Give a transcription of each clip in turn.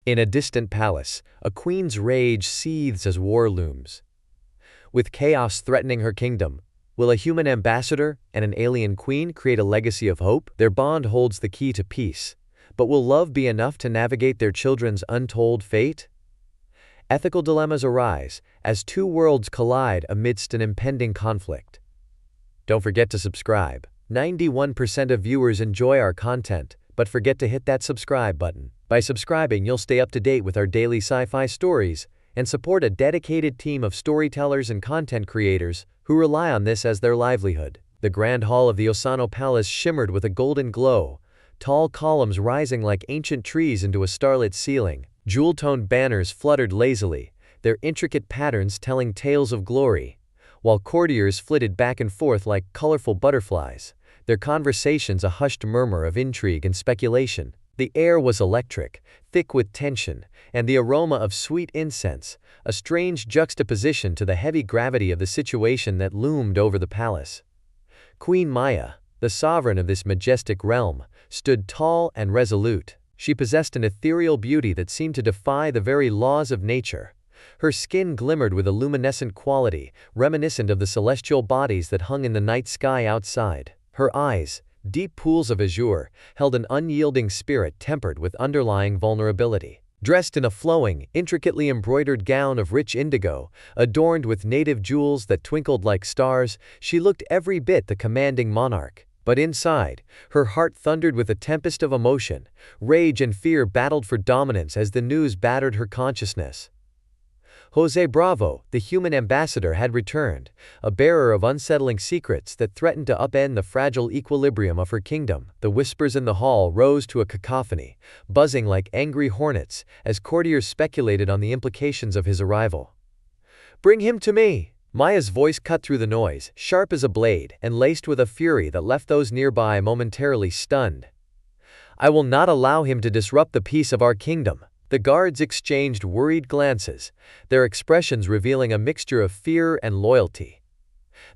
In a distant palace, a queen's rage seethes as war looms. With chaos threatening her kingdom, will a human ambassador and an alien queen create a legacy of hope? Their bond holds the key to peace. But will love be enough to navigate their children's untold fate? Ethical dilemmas arise as two worlds collide amidst an impending conflict. Don't forget to subscribe. 91% of viewers enjoy our content, but forget to hit that subscribe button. By subscribing, you'll stay up to date with our daily sci-fi stories and support a dedicated team of storytellers and content creators who rely on this as their livelihood. The grand hall of the Osano Palace shimmered with a golden glow, tall columns rising like ancient trees into a starlit ceiling. Jewel-toned banners fluttered lazily, their intricate patterns telling tales of glory, while courtiers flitted back and forth like colorful butterflies, their conversations a hushed murmur of intrigue and speculation. The air was electric, thick with tension, and the aroma of sweet incense, a strange juxtaposition to the heavy gravity of the situation that loomed over the palace. Queen Maya, the sovereign of this majestic realm, stood tall and resolute. She possessed an ethereal beauty that seemed to defy the very laws of nature. Her skin glimmered with a luminescent quality, reminiscent of the celestial bodies that hung in the night sky outside. Her eyes, deep pools of azure, held an unyielding spirit tempered with underlying vulnerability. Dressed in a flowing, intricately embroidered gown of rich indigo, adorned with native jewels that twinkled like stars, she looked every bit the commanding monarch. But inside, her heart thundered with a tempest of emotion. Rage and fear battled for dominance as the news battered her consciousness. José Bravo, the human ambassador, had returned, a bearer of unsettling secrets that threatened to upend the fragile equilibrium of her kingdom. The whispers in the hall rose to a cacophony, buzzing like angry hornets as courtiers speculated on the implications of his arrival. "Bring him to me!" Maya's voice cut through the noise, sharp as a blade, and laced with a fury that left those nearby momentarily stunned. "I will not allow him to disrupt the peace of our kingdom." The guards exchanged worried glances, their expressions revealing a mixture of fear and loyalty.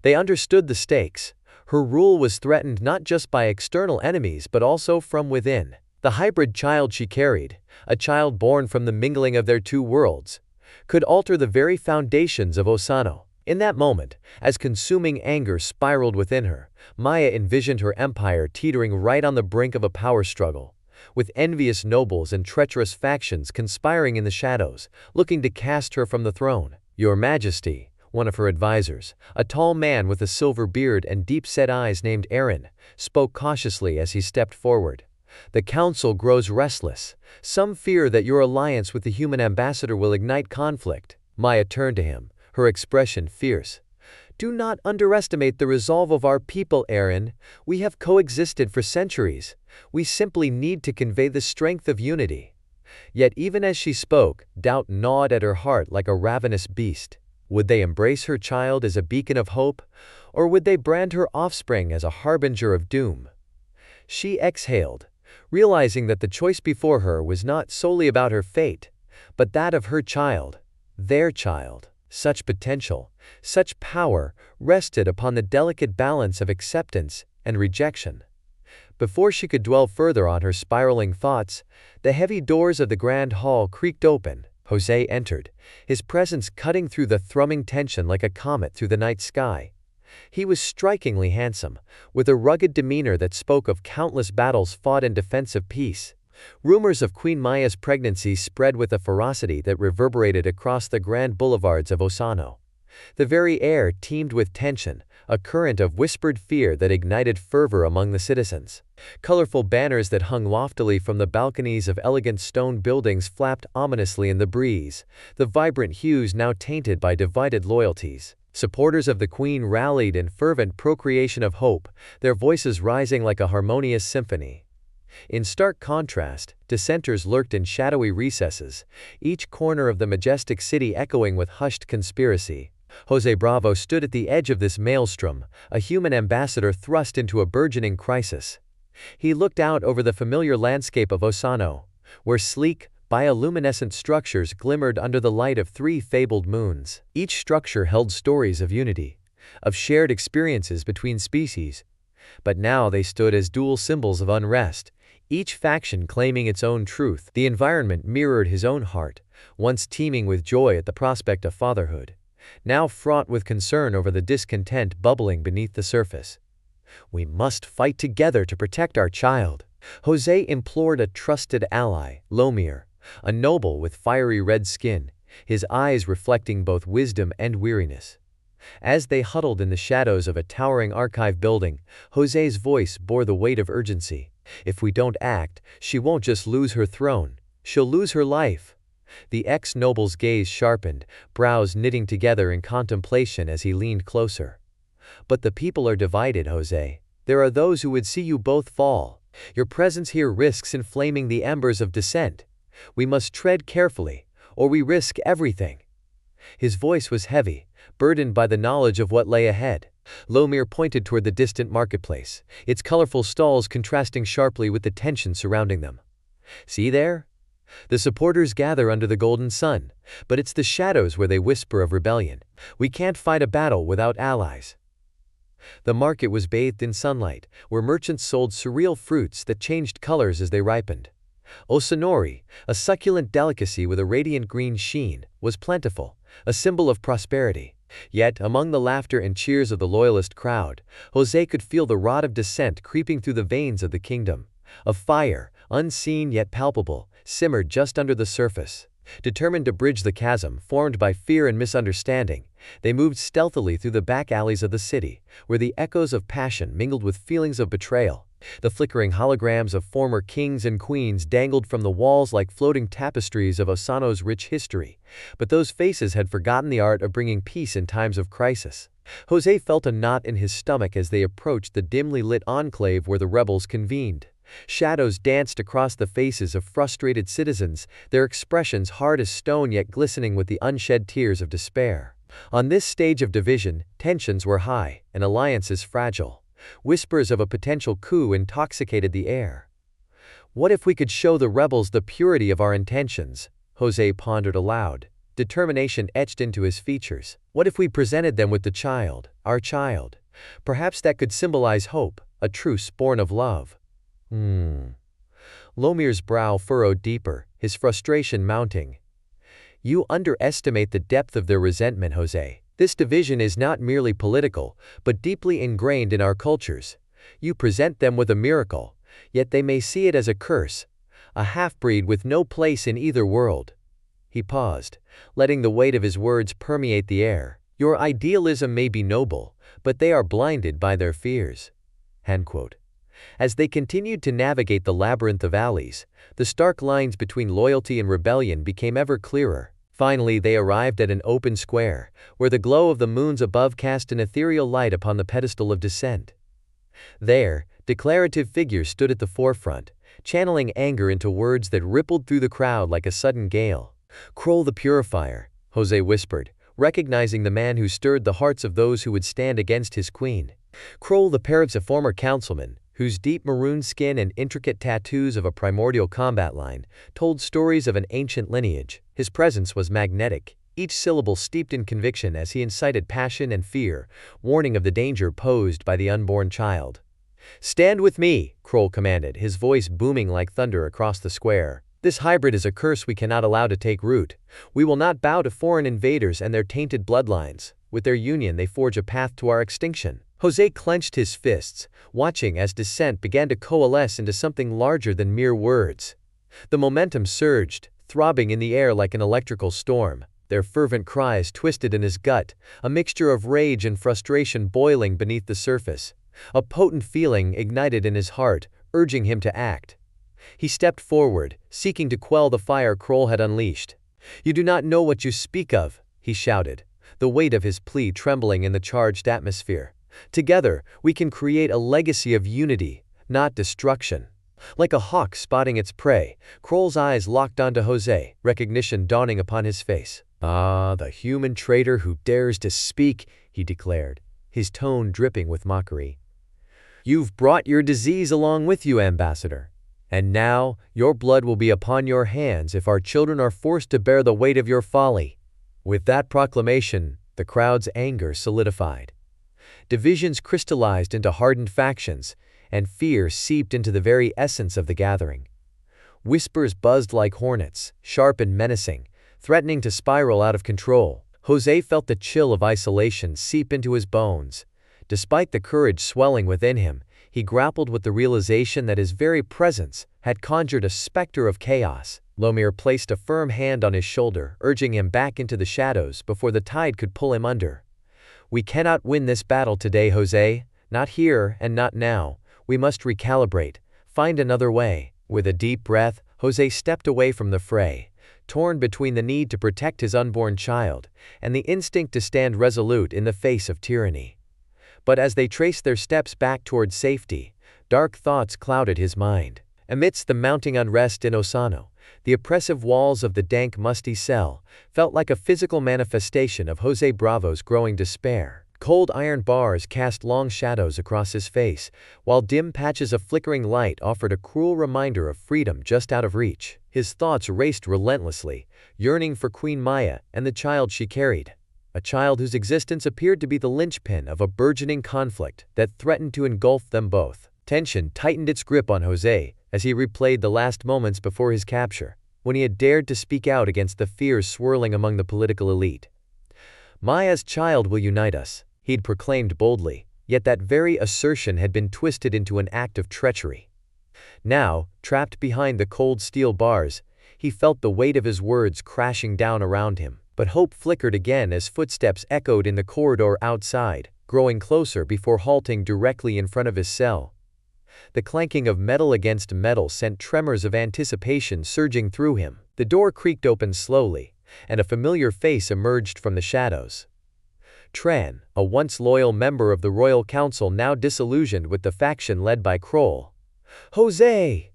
They understood the stakes. Her rule was threatened not just by external enemies but also from within. The hybrid child she carried, a child born from the mingling of their two worlds, could alter the very foundations of Osano. In that moment, as consuming anger spiraled within her, Maya envisioned her empire teetering right on the brink of a power struggle, with envious nobles and treacherous factions conspiring in the shadows, looking to cast her from the throne. "Your Majesty," one of her advisors, a tall man with a silver beard and deep-set eyes named Aaron, spoke cautiously as he stepped forward. "The council grows restless. Some fear that your alliance with the human ambassador will ignite conflict." Maya turned to him, her expression fierce. "Do not underestimate the resolve of our people, Aaron. We have coexisted for centuries. We simply need to convey the strength of unity." Yet even as she spoke, doubt gnawed at her heart like a ravenous beast. Would they embrace her child as a beacon of hope, or would they brand her offspring as a harbinger of doom? She exhaled, realizing that the choice before her was not solely about her fate, but that of her child, their child. Such potential, such power, rested upon the delicate balance of acceptance and rejection. Before she could dwell further on her spiraling thoughts, the heavy doors of the grand hall creaked open. José entered, his presence cutting through the thrumming tension like a comet through the night sky. He was strikingly handsome, with a rugged demeanor that spoke of countless battles fought in defense of peace. Rumors of Queen Maya's pregnancy spread with a ferocity that reverberated across the grand boulevards of Osano. The very air teemed with tension, a current of whispered fear that ignited fervor among the citizens. Colorful banners that hung loftily from the balconies of elegant stone buildings flapped ominously in the breeze, the vibrant hues now tainted by divided loyalties. Supporters of the Queen rallied in fervent procreation of hope, their voices rising like a harmonious symphony. In stark contrast, dissenters lurked in shadowy recesses, each corner of the majestic city echoing with hushed conspiracy. José Bravo stood at the edge of this maelstrom, a human ambassador thrust into a burgeoning crisis. He looked out over the familiar landscape of Osano, where sleek, bioluminescent structures glimmered under the light of 3 fabled moons. Each structure held stories of unity, of shared experiences between species. But now they stood as dual symbols of unrest, each faction claiming its own truth. The environment mirrored his own heart, once teeming with joy at the prospect of fatherhood, now fraught with concern over the discontent bubbling beneath the surface. "We must fight together to protect our child," José implored a trusted ally, Lomir, a noble with fiery red skin, his eyes reflecting both wisdom and weariness. As they huddled in the shadows of a towering archive building, José's voice bore the weight of urgency. "If we don't act, she won't just lose her throne, she'll lose her life." The ex-noble's gaze sharpened, brows knitting together in contemplation as he leaned closer. "But the people are divided, José. There are those who would see you both fall. Your presence here risks inflaming the embers of dissent. We must tread carefully, or we risk everything." His voice was heavy, burdened by the knowledge of what lay ahead. Lomir pointed toward the distant marketplace, its colorful stalls contrasting sharply with the tension surrounding them. "See there? The supporters gather under the golden sun, but it's the shadows where they whisper of rebellion. We can't fight a battle without allies." The market was bathed in sunlight, where merchants sold surreal fruits that changed colors as they ripened. Osano, a succulent delicacy with a radiant green sheen, was plentiful, a symbol of prosperity. Yet, among the laughter and cheers of the loyalist crowd, José could feel the rot of dissent creeping through the veins of the kingdom. A fire, unseen yet palpable, simmered just under the surface. Determined to bridge the chasm formed by fear and misunderstanding, they moved stealthily through the back alleys of the city, where the echoes of passion mingled with feelings of betrayal. The flickering holograms of former kings and queens dangled from the walls like floating tapestries of Osano's rich history, but those faces had forgotten the art of bringing peace in times of crisis. José felt a knot in his stomach as they approached the dimly lit enclave where the rebels convened. Shadows danced across the faces of frustrated citizens, their expressions hard as stone yet glistening with the unshed tears of despair. On this stage of division, tensions were high and alliances fragile. Whispers of a potential coup intoxicated the air. "What if we could show the rebels the purity of our intentions?" José pondered aloud, determination etched into his features. "What if we presented them with the child, our child? Perhaps that could symbolize hope, a truce born of love." Lomir's brow furrowed deeper, his frustration mounting. "You underestimate the depth of their resentment, José. This division is not merely political, but deeply ingrained in our cultures. You present them with a miracle, yet they may see it as a curse, a half-breed with no place in either world." He paused, letting the weight of his words permeate the air. "Your idealism may be noble, but they are blinded by their fears." End quote. As they continued to navigate the labyrinth of alleys, the stark lines between loyalty and rebellion became ever clearer. Finally, they arrived at an open square, where the glow of the moons above cast an ethereal light upon the pedestal of dissent. There, declarative figures stood at the forefront, channeling anger into words that rippled through the crowd like a sudden gale. "Kroll the Purifier," José whispered, recognizing the man who stirred the hearts of those who would stand against his queen. Kroll the Parrot's a former councilman, whose deep maroon skin and intricate tattoos of a primordial combat line told stories of an ancient lineage. His presence was magnetic, each syllable steeped in conviction as he incited passion and fear, warning of the danger posed by the unborn child. "Stand with me," Kroll commanded, his voice booming like thunder across the square. "This hybrid is a curse we cannot allow to take root. We will not bow to foreign invaders and their tainted bloodlines. With their union they forge a path to our extinction." José clenched his fists, watching as dissent began to coalesce into something larger than mere words. The momentum surged, throbbing in the air like an electrical storm, their fervent cries twisted in his gut, a mixture of rage and frustration boiling beneath the surface. A potent feeling ignited in his heart, urging him to act. He stepped forward, seeking to quell the fire Kroll had unleashed. "You do not know what you speak of," he shouted, the weight of his plea trembling in the charged atmosphere. "Together, we can create a legacy of unity, not destruction." Like a hawk spotting its prey, Kroll's eyes locked onto José, recognition dawning upon his face. "Ah, the human traitor who dares to speak," he declared, his tone dripping with mockery. "You've brought your disease along with you, Ambassador. And now, your blood will be upon your hands if our children are forced to bear the weight of your folly." With that proclamation, the crowd's anger solidified. Divisions crystallized into hardened factions, and fear seeped into the very essence of the gathering. Whispers buzzed like hornets, sharp and menacing, threatening to spiral out of control. José felt the chill of isolation seep into his bones. Despite the courage swelling within him, he grappled with the realization that his very presence had conjured a specter of chaos. Lomir placed a firm hand on his shoulder, urging him back into the shadows before the tide could pull him under. "We cannot win this battle today, José. Not here and not now. We must recalibrate, find another way." With a deep breath, José stepped away from the fray, torn between the need to protect his unborn child and the instinct to stand resolute in the face of tyranny. But as they traced their steps back toward safety, dark thoughts clouded his mind. Amidst the mounting unrest in Osano, the oppressive walls of the dank, musty cell felt like a physical manifestation of José Bravo's growing despair. Cold iron bars cast long shadows across his face, while dim patches of flickering light offered a cruel reminder of freedom just out of reach. His thoughts raced relentlessly, yearning for Queen Maya and the child she carried. A child whose existence appeared to be the linchpin of a burgeoning conflict that threatened to engulf them both. Tension tightened its grip on José as he replayed the last moments before his capture, when he had dared to speak out against the fears swirling among the political elite. "Maya's child will unite us," he'd proclaimed boldly, yet that very assertion had been twisted into an act of treachery. Now, trapped behind the cold steel bars, he felt the weight of his words crashing down around him. But hope flickered again as footsteps echoed in the corridor outside, growing closer before halting directly in front of his cell. The clanking of metal against metal sent tremors of anticipation surging through him. The door creaked open slowly, and a familiar face emerged from the shadows. Tran, a once loyal member of the Royal Council now disillusioned with the faction led by Kroll. "José!"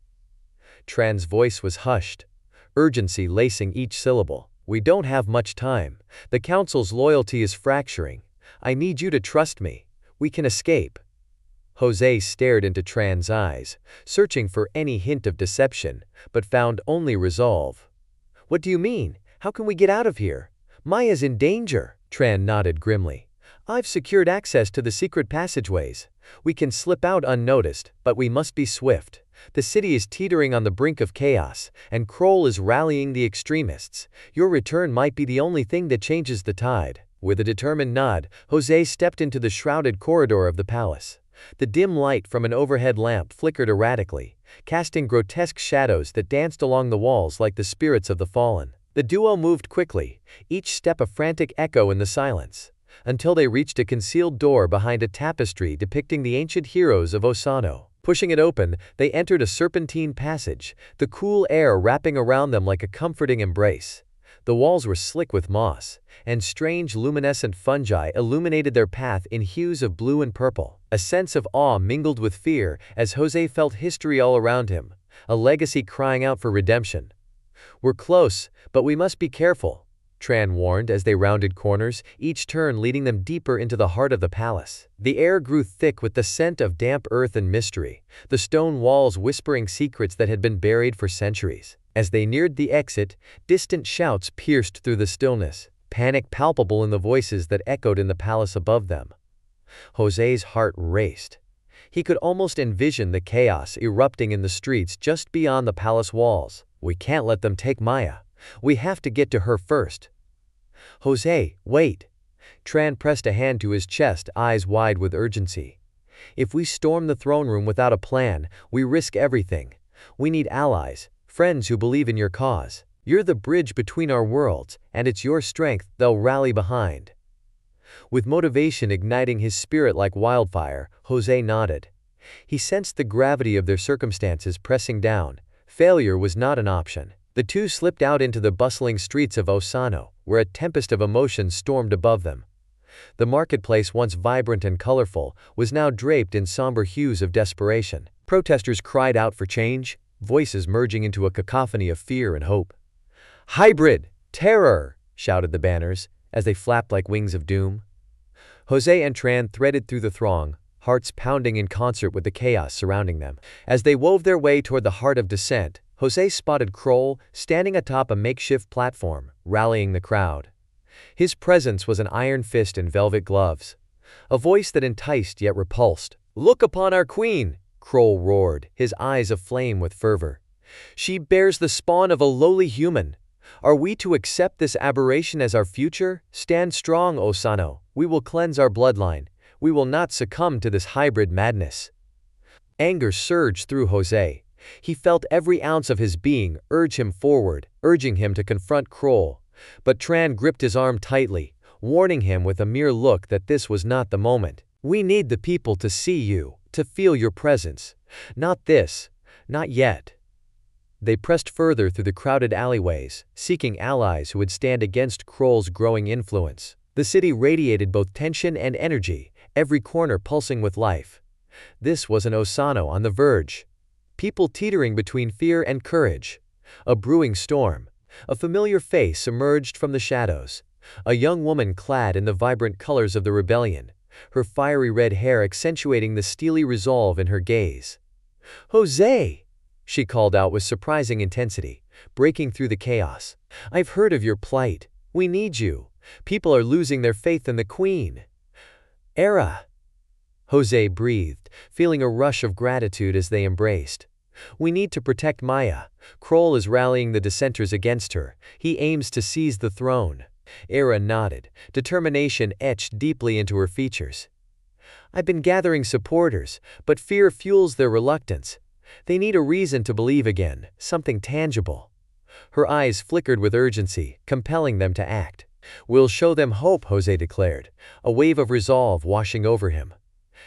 Tran's voice was hushed, urgency lacing each syllable. "We don't have much time. The Council's loyalty is fracturing. I need you to trust me. We can escape." José stared into Tran's eyes, searching for any hint of deception, but found only resolve. "What do you mean? How can we get out of here? Maya's in danger." Tran nodded grimly. "I've secured access to the secret passageways. We can slip out unnoticed, but we must be swift. The city is teetering on the brink of chaos, and Kroll is rallying the extremists. Your return might be the only thing that changes the tide." With a determined nod, José stepped into the shrouded corridor of the palace. The dim light from an overhead lamp flickered erratically, casting grotesque shadows that danced along the walls like the spirits of the fallen. The duo moved quickly, each step a frantic echo in the silence, until they reached a concealed door behind a tapestry depicting the ancient heroes of Osano. Pushing it open, they entered a serpentine passage, the cool air wrapping around them like a comforting embrace. The walls were slick with moss, and strange luminescent fungi illuminated their path in hues of blue and purple. A sense of awe mingled with fear as José felt history all around him, a legacy crying out for redemption. "We're close, but we must be careful," Tran warned as they rounded corners, each turn leading them deeper into the heart of the palace. The air grew thick with the scent of damp earth and mystery, the stone walls whispering secrets that had been buried for centuries. As they neared the exit, distant shouts pierced through the stillness, panic palpable in the voices that echoed in the palace above them. José's heart raced. He could almost envision the chaos erupting in the streets just beyond the palace walls. "We can't let them take Maya. We have to get to her first." "José, wait." Tran pressed a hand to his chest, eyes wide with urgency. "If we storm the throne room without a plan, we risk everything. We need allies, friends who believe in your cause. You're the bridge between our worlds, and it's your strength they'll rally behind." With motivation igniting his spirit like wildfire, José nodded. He sensed the gravity of their circumstances pressing down. Failure was not an option. The two slipped out into the bustling streets of Osano, where a tempest of emotions stormed above them. The marketplace, once vibrant and colorful, was now draped in somber hues of desperation. Protesters cried out for change, voices merging into a cacophony of fear and hope. "Hybrid! Terror!" shouted the banners, as they flapped like wings of doom. José and Tran threaded through the throng, hearts pounding in concert with the chaos surrounding them. As they wove their way toward the heart of dissent, José spotted Kroll standing atop a makeshift platform, rallying the crowd. His presence was an iron fist and velvet gloves, a voice that enticed yet repulsed. "Look upon our queen!" Kroll roared, his eyes aflame with fervor. She bears the spawn of a lowly human. Are we to accept this aberration as our future? Stand strong, Osano. We will cleanse our bloodline. We will not succumb to this hybrid madness. Anger surged through José. He felt every ounce of his being urge him forward, urging him to confront Kroll. But Tran gripped his arm tightly, warning him with a mere look that this was not the moment. We need the people to see you, to feel your presence. Not this. Not yet. They pressed further through the crowded alleyways, seeking allies who would stand against Kroll's growing influence. The city radiated both tension and energy, every corner pulsing with life. This was an Osano on the verge. People teetering between fear and courage. A brewing storm. A familiar face emerged from the shadows. A young woman clad in the vibrant colors of the rebellion, her fiery red hair accentuating the steely resolve in her gaze. "José!" she called out with surprising intensity, breaking through the chaos. "I've heard of your plight. We need you. People are losing their faith in the Queen." "Era!" José breathed, feeling a rush of gratitude as they embraced. "We need to protect Maya. Kroll is rallying the dissenters against her. He aims to seize the throne." Era nodded, determination etched deeply into her features. "I've been gathering supporters, but fear fuels their reluctance. They need a reason to believe again, something tangible." Her eyes flickered with urgency, compelling them to act. "We'll show them hope," José declared, a wave of resolve washing over him.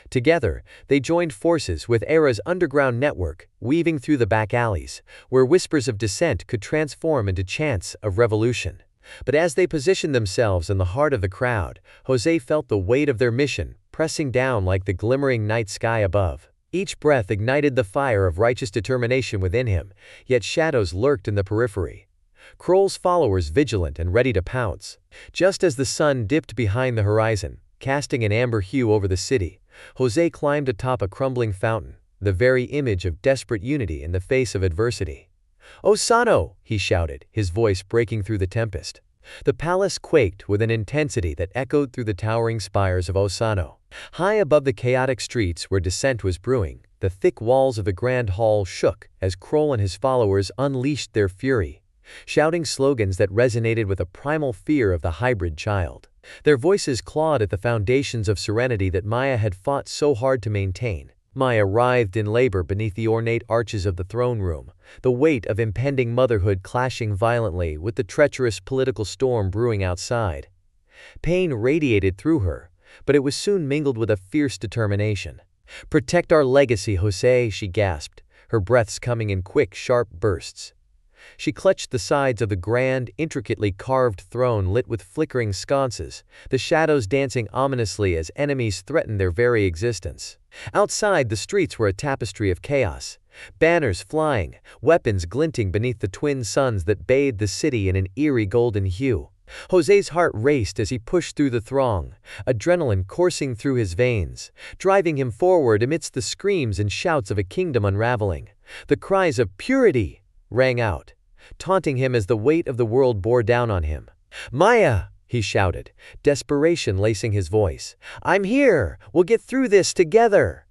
Together, they joined forces with Era's underground network, weaving through the back alleys, where whispers of dissent could transform into chants of revolution. But as they positioned themselves in the heart of the crowd, José felt the weight of their mission, pressing down like the glimmering night sky above. Each breath ignited the fire of righteous determination within him, yet shadows lurked in the periphery. Kroll's followers vigilant and ready to pounce. Just as the sun dipped behind the horizon, casting an amber hue over the city, José climbed atop a crumbling fountain, the very image of desperate unity in the face of adversity. "Osano!" he shouted, his voice breaking through the tempest. The palace quaked with an intensity that echoed through the towering spires of Osano. High above the chaotic streets where dissent was brewing, the thick walls of the grand hall shook as Kroll and his followers unleashed their fury, shouting slogans that resonated with a primal fear of the hybrid child. Their voices clawed at the foundations of serenity that Maya had fought so hard to maintain. Maya writhed in labor beneath the ornate arches of the throne room, the weight of impending motherhood clashing violently with the treacherous political storm brewing outside. Pain radiated through her, but it was soon mingled with a fierce determination. "Protect our legacy, José," she gasped, her breaths coming in quick, sharp bursts. She clutched the sides of the grand, intricately carved throne lit with flickering sconces, the shadows dancing ominously as enemies threatened their very existence. Outside, the streets were a tapestry of chaos. Banners flying, weapons glinting beneath the twin suns that bathed the city in an eerie golden hue. José's heart raced as he pushed through the throng, adrenaline coursing through his veins, driving him forward amidst the screams and shouts of a kingdom unraveling. The cries of "Purity!" rang out, taunting him as the weight of the world bore down on him. "Maya!" he shouted, desperation lacing his voice. "I'm here! We'll get through this together!"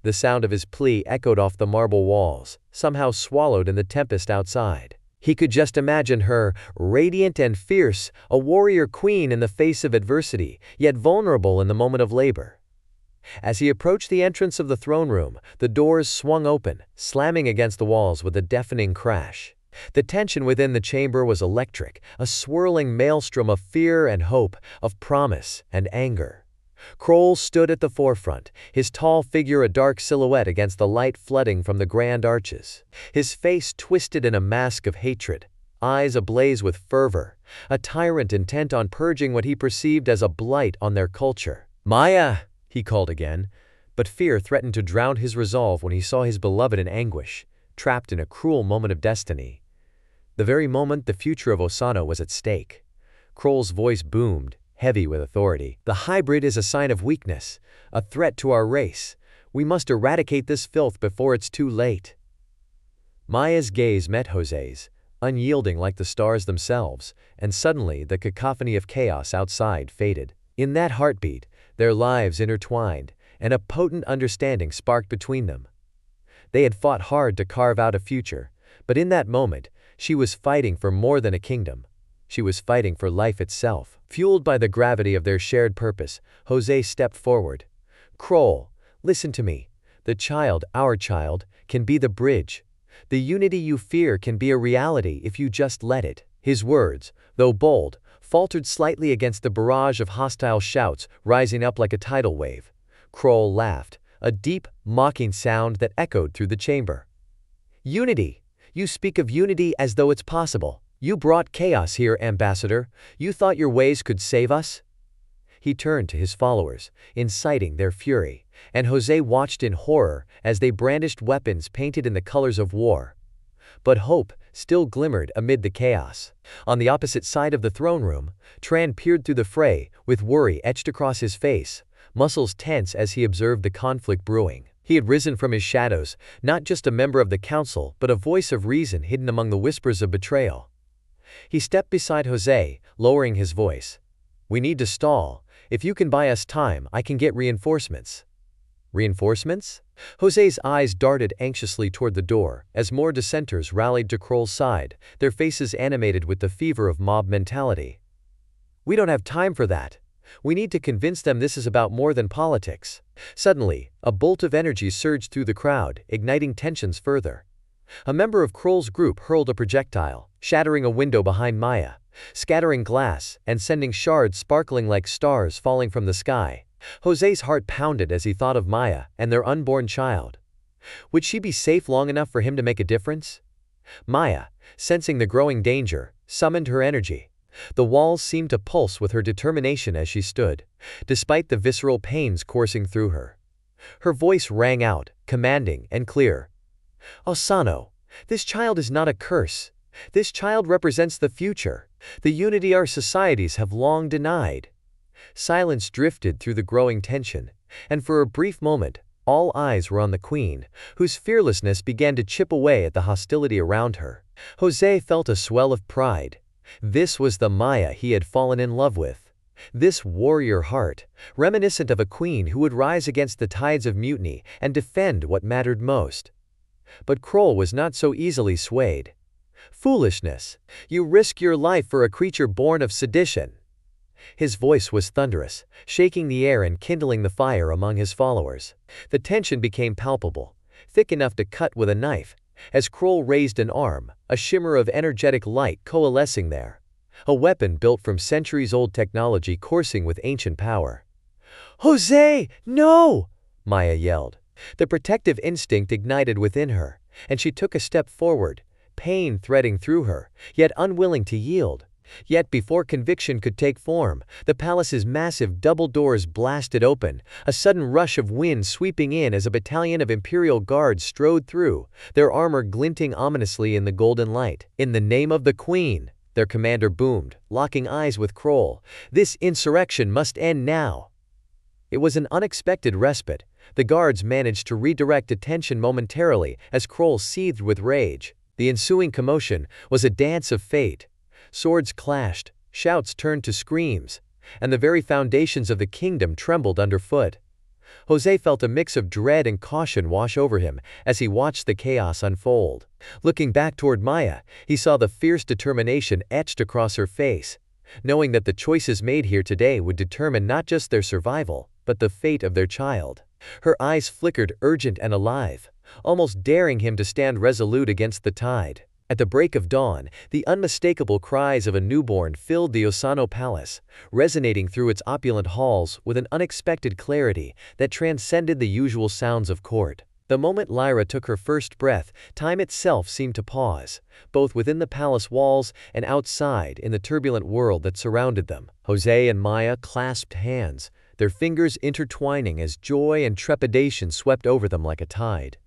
The sound of his plea echoed off the marble walls, somehow swallowed in the tempest outside. He could just imagine her, radiant and fierce, a warrior queen in the face of adversity, yet vulnerable in the moment of labor. As he approached the entrance of the throne room, the doors swung open, slamming against the walls with a deafening crash. The tension within the chamber was electric, a swirling maelstrom of fear and hope, of promise and anger. Kroll stood at the forefront, his tall figure a dark silhouette against the light flooding from the grand arches. His face twisted in a mask of hatred, eyes ablaze with fervor, a tyrant intent on purging what he perceived as a blight on their culture. "Maya!" he called again, but fear threatened to drown his resolve when he saw his beloved in anguish, trapped in a cruel moment of destiny. The very moment the future of Osano was at stake. Kroll's voice boomed, heavy with authority. "The hybrid is a sign of weakness, a threat to our race. We must eradicate this filth before it's too late." Maya's gaze met José's, unyielding like the stars themselves, and suddenly the cacophony of chaos outside faded. In that heartbeat, their lives intertwined, and a potent understanding sparked between them. They had fought hard to carve out a future, but in that moment, she was fighting for more than a kingdom. She was fighting for life itself. Fueled by the gravity of their shared purpose, José stepped forward. Kroll, listen to me. The child, our child, can be the bridge. The unity you fear can be a reality if you just let it. His words, though bold, faltered slightly against the barrage of hostile shouts rising up like a tidal wave. Kroll laughed, a deep, mocking sound that echoed through the chamber. Unity! You speak of unity as though it's possible. You brought chaos here, Ambassador. You thought your ways could save us? He turned to his followers, inciting their fury, and José watched in horror as they brandished weapons painted in the colors of war. But hope still glimmered amid the chaos. On the opposite side of the throne room, Tran peered through the fray, with worry etched across his face, muscles tense as he observed the conflict brewing. He had risen from his shadows, not just a member of the council but a voice of reason hidden among the whispers of betrayal. He stepped beside José, lowering his voice. We need to stall. If you can buy us time, I can get reinforcements. Reinforcements? José's eyes darted anxiously toward the door, as more dissenters rallied to Kroll's side, their faces animated with the fever of mob mentality. We don't have time for that. We need to convince them this is about more than politics. Suddenly, a bolt of energy surged through the crowd, igniting tensions further. A member of Kroll's group hurled a projectile, shattering a window behind Maya, scattering glass, and sending shards sparkling like stars falling from the sky. José's heart pounded as he thought of Maya and their unborn child. Would she be safe long enough for him to make a difference? Maya, sensing the growing danger, summoned her energy. The walls seemed to pulse with her determination as she stood, despite the visceral pains coursing through her. Her voice rang out, commanding and clear. Osano, this child is not a curse. This child represents the future, the unity our societies have long denied. Silence drifted through the growing tension, and for a brief moment, all eyes were on the queen, whose fearlessness began to chip away at the hostility around her. José felt a swell of pride. This was the Maya he had fallen in love with. This warrior heart, reminiscent of a queen who would rise against the tides of mutiny and defend what mattered most. But Kroll was not so easily swayed. Foolishness! You risk your life for a creature born of sedition. His voice was thunderous, shaking the air and kindling the fire among his followers. The tension became palpable, thick enough to cut with a knife, as Kroll raised an arm, a shimmer of energetic light coalescing there. A weapon built from centuries-old technology coursing with ancient power. José, no! Maya yelled. The protective instinct ignited within her, and she took a step forward, pain threading through her, yet unwilling to yield. Yet before conviction could take form, the palace's massive double doors blasted open, a sudden rush of wind sweeping in as a battalion of Imperial guards strode through, their armor glinting ominously in the golden light. In the name of the Queen, their commander boomed, locking eyes with Kroll. This insurrection must end now. It was an unexpected respite. The guards managed to redirect attention momentarily as Kroll seethed with rage. The ensuing commotion was a dance of fate. Swords clashed, shouts turned to screams, and the very foundations of the kingdom trembled underfoot. José felt a mix of dread and caution wash over him as he watched the chaos unfold. Looking back toward Maya, he saw the fierce determination etched across her face, knowing that the choices made here today would determine not just their survival, but the fate of their child. Her eyes flickered urgent and alive, almost daring him to stand resolute against the tide. At the break of dawn, the unmistakable cries of a newborn filled the Osano palace, resonating through its opulent halls with an unexpected clarity that transcended the usual sounds of court. The moment Lyra took her first breath, time itself seemed to pause, both within the palace walls and outside in the turbulent world that surrounded them. José and Maya clasped hands, their fingers intertwining as joy and trepidation swept over them like a tide.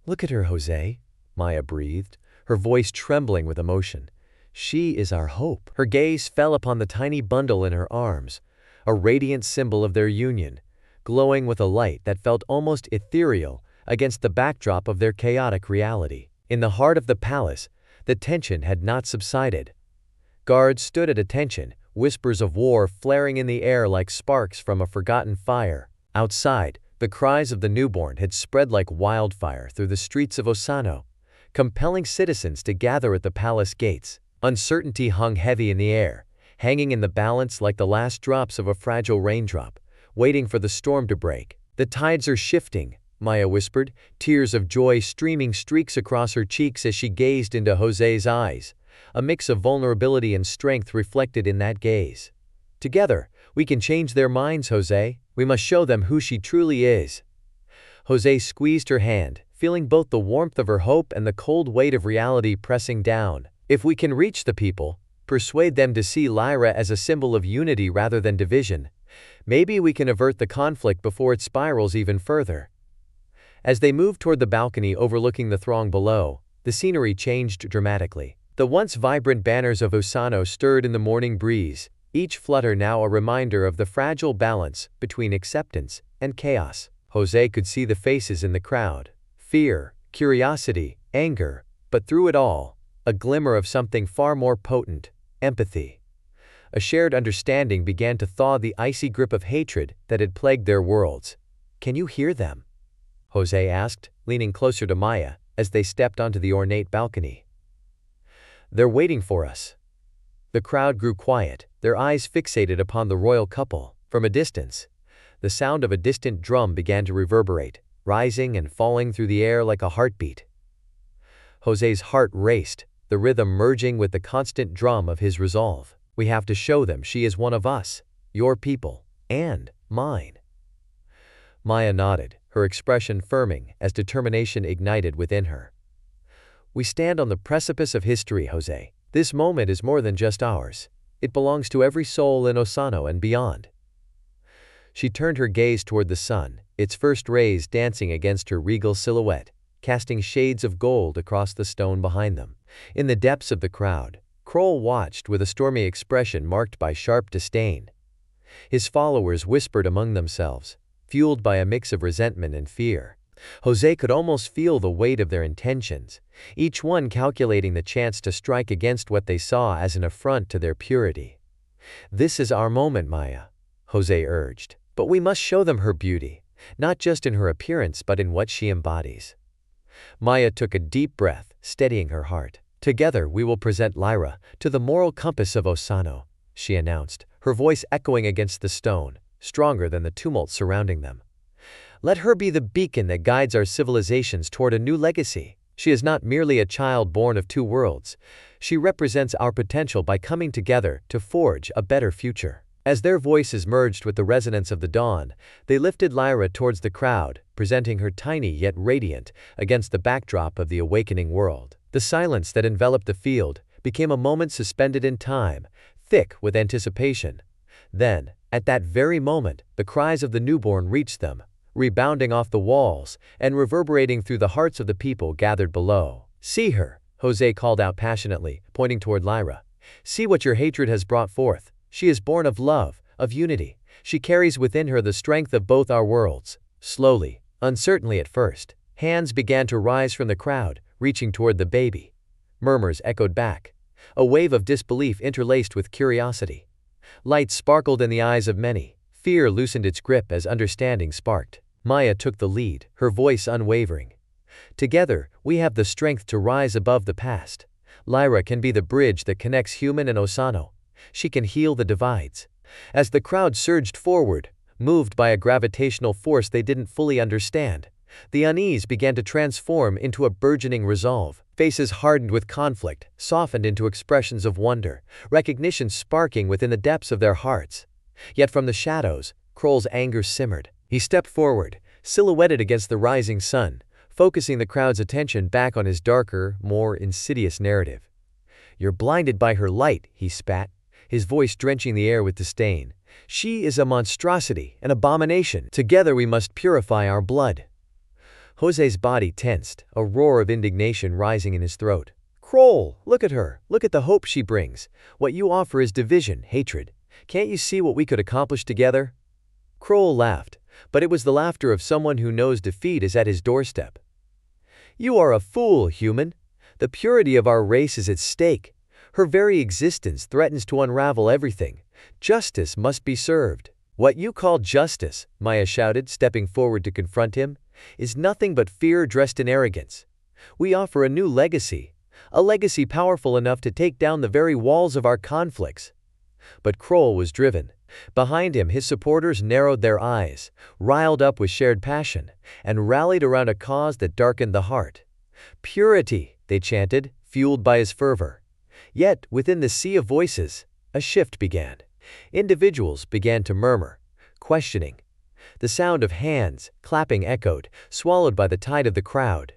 "Look at her, José," Maya breathed, her voice trembling with emotion. "She is our hope." Her gaze fell upon the tiny bundle in her arms, a radiant symbol of their union, glowing with a light that felt almost ethereal against the backdrop of their chaotic reality. In the heart of the palace, the tension had not subsided. Guards stood at attention, whispers of war flaring in the air like sparks from a forgotten fire. Outside, The cries of the newborn had spread like wildfire through the streets of Osano, compelling citizens to gather at the palace gates. Uncertainty hung heavy in the air, hanging in the balance like the last drops of a fragile raindrop, waiting for the storm to break. "The tides are shifting," Maya whispered, tears of joy streaming streaks across her cheeks as she gazed into José's eyes, a mix of vulnerability and strength reflected in that gaze. "Together, we can change their minds, José. We must show them who she truly is." José squeezed her hand, feeling both the warmth of her hope and the cold weight of reality pressing down. "If we can reach the people, persuade them to see Lyra as a symbol of unity rather than division, maybe we can avert the conflict before it spirals even further." As they moved toward the balcony overlooking the throng below, the scenery changed dramatically. The once vibrant banners of Osano stirred in the morning breeze, each flutter now a reminder of the fragile balance between acceptance and chaos. José could see the faces in the crowd: fear, curiosity, anger, but through it all, a glimmer of something far more potent: empathy. A shared understanding began to thaw the icy grip of hatred that had plagued their worlds. "Can you hear them?" José asked, leaning closer to Maya as they stepped onto the ornate balcony. "They're waiting for us." The crowd grew quiet, their eyes fixated upon the royal couple. From a distance, the sound of a distant drum began to reverberate, rising and falling through the air like a heartbeat. José's heart raced, the rhythm merging with the constant drum of his resolve. "We have to show them she is one of us, your people, and mine." Maya nodded, her expression firming as determination ignited within her. "We stand on the precipice of history, José. This moment is more than just ours. It belongs to every soul in Osano and beyond." She turned her gaze toward the sun, its first rays dancing against her regal silhouette, casting shades of gold across the stone behind them. In the depths of the crowd, Kroll watched with a stormy expression marked by sharp disdain. His followers whispered among themselves, fueled by a mix of resentment and fear. José could almost feel the weight of their intentions, each one calculating the chance to strike against what they saw as an affront to their purity. "This is our moment, Maya," José urged. "But we must show them her beauty, not just in her appearance but in what she embodies." Maya took a deep breath, steadying her heart. "Together we will present Lyra to the moral compass of Osano," she announced, her voice echoing against the stone, stronger than the tumult surrounding them. "Let her be the beacon that guides our civilizations toward a new legacy. She is not merely a child born of two worlds. She represents our potential by coming together to forge a better future." As their voices merged with the resonance of the dawn, they lifted Lyra towards the crowd, presenting her tiny yet radiant against the backdrop of the awakening world. The silence that enveloped the field became a moment suspended in time, thick with anticipation. Then, at that very moment, the cries of the newborn reached them, rebounding off the walls and reverberating through the hearts of the people gathered below. "See her," José called out passionately, pointing toward Lyra. "See what your hatred has brought forth. She is born of love, of unity. She carries within her the strength of both our worlds." Slowly, uncertainly at first, hands began to rise from the crowd, reaching toward the baby. Murmurs echoed back, a wave of disbelief interlaced with curiosity. Light sparkled in the eyes of many, fear loosened its grip as understanding sparked. Maya took the lead, her voice unwavering. "Together, we have the strength to rise above the past. Lyra can be the bridge that connects human and Osano. She can heal the divides." As the crowd surged forward, moved by a gravitational force they didn't fully understand, the unease began to transform into a burgeoning resolve. Faces hardened with conflict softened into expressions of wonder, recognition sparking within the depths of their hearts. Yet from the shadows, Kroll's anger simmered. He stepped forward, silhouetted against the rising sun, focusing the crowd's attention back on his darker, more insidious narrative. "You're blinded by her light," he spat, his voice drenching the air with disdain. "She is a monstrosity, an abomination. Together we must purify our blood." José's body tensed, a roar of indignation rising in his throat. "Kroll, look at her. Look at the hope she brings. What you offer is division, hatred. Can't you see what we could accomplish together?" Kroll laughed, but it was the laughter of someone who knows defeat is at his doorstep. "You are a fool, human. The purity of our race is at stake. Her very existence threatens to unravel everything. Justice must be served." "What you call justice," Maya shouted, stepping forward to confront him, "is nothing but fear dressed in arrogance. We offer a new legacy, a legacy powerful enough to take down the very walls of our conflicts." But Kroll was driven. Behind him, his supporters narrowed their eyes, riled up with shared passion, and rallied around a cause that darkened the heart. "Purity," they chanted, fueled by his fervor. Yet, within the sea of voices, a shift began. Individuals began to murmur, questioning. The sound of hands, clapping echoed, swallowed by the tide of the crowd.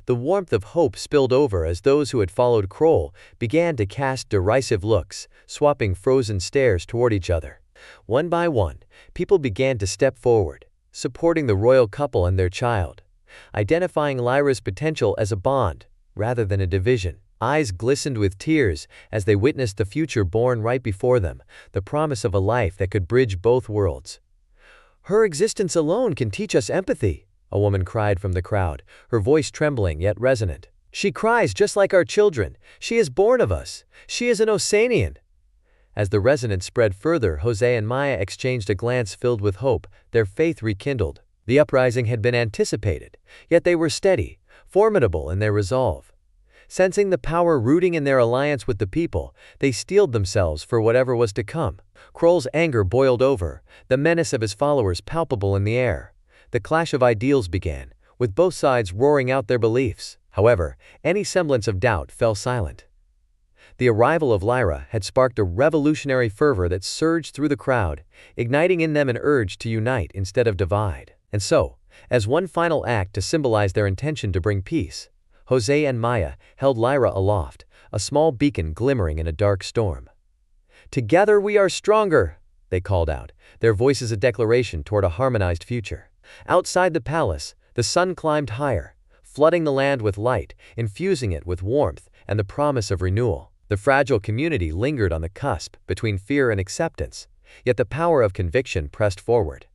The warmth of hope spilled over as those who had followed Kroll began to cast derisive looks, swapping frozen stares toward each other. One by one, people began to step forward, supporting the royal couple and their child, identifying Lyra's potential as a bond, rather than a division. Eyes glistened with tears as they witnessed the future born right before them, the promise of a life that could bridge both worlds. "Her existence alone can teach us empathy," a woman cried from the crowd, her voice trembling yet resonant. "She cries just like our children. She is born of us. She is an Osanian." As the resonance spread further, José and Maya exchanged a glance filled with hope, their faith rekindled. The uprising had been anticipated, yet they were steady, formidable in their resolve. Sensing the power rooting in their alliance with the people, they steeled themselves for whatever was to come. Kroll's anger boiled over, the menace of his followers palpable in the air. The clash of ideals began, with both sides roaring out their beliefs. However, any semblance of doubt fell silent. The arrival of Lyra had sparked a revolutionary fervor that surged through the crowd, igniting in them an urge to unite instead of divide. And so, as one final act to symbolize their intention to bring peace, José and Maya held Lyra aloft, a small beacon glimmering in a dark storm. "Together we are stronger," they called out, their voices a declaration toward a harmonized future. Outside the palace, the sun climbed higher, flooding the land with light, infusing it with warmth and the promise of renewal. The fragile community lingered on the cusp between fear and acceptance, yet the power of conviction pressed forward.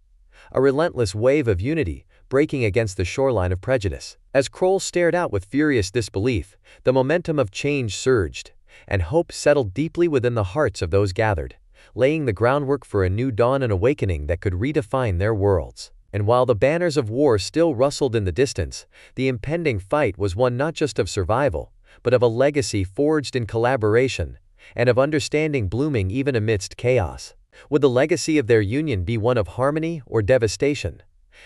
A relentless wave of unity, breaking against the shoreline of prejudice. As Kroll stared out with furious disbelief, the momentum of change surged, and hope settled deeply within the hearts of those gathered, laying the groundwork for a new dawn and awakening that could redefine their worlds. And while the banners of war still rustled in the distance, the impending fight was one not just of survival, but of a legacy forged in collaboration, and of understanding blooming even amidst chaos. Would the legacy of their union be one of harmony or devastation?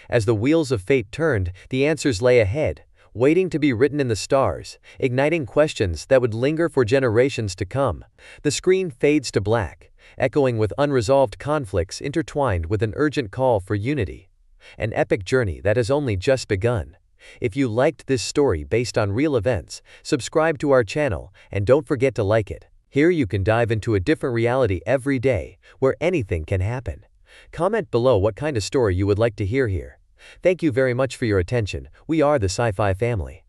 As the wheels of fate turned, the answers lay ahead, waiting to be written in the stars, igniting questions that would linger for generations to come. The screen fades to black, echoing with unresolved conflicts intertwined with an urgent call for unity. An epic journey that has only just begun. If you liked this story based on real events, subscribe to our channel and don't forget to like it. Here you can dive into a different reality every day, where anything can happen. Comment below what kind of story you would like to hear here. Thank you very much for your attention. We are the Sci-Fi family.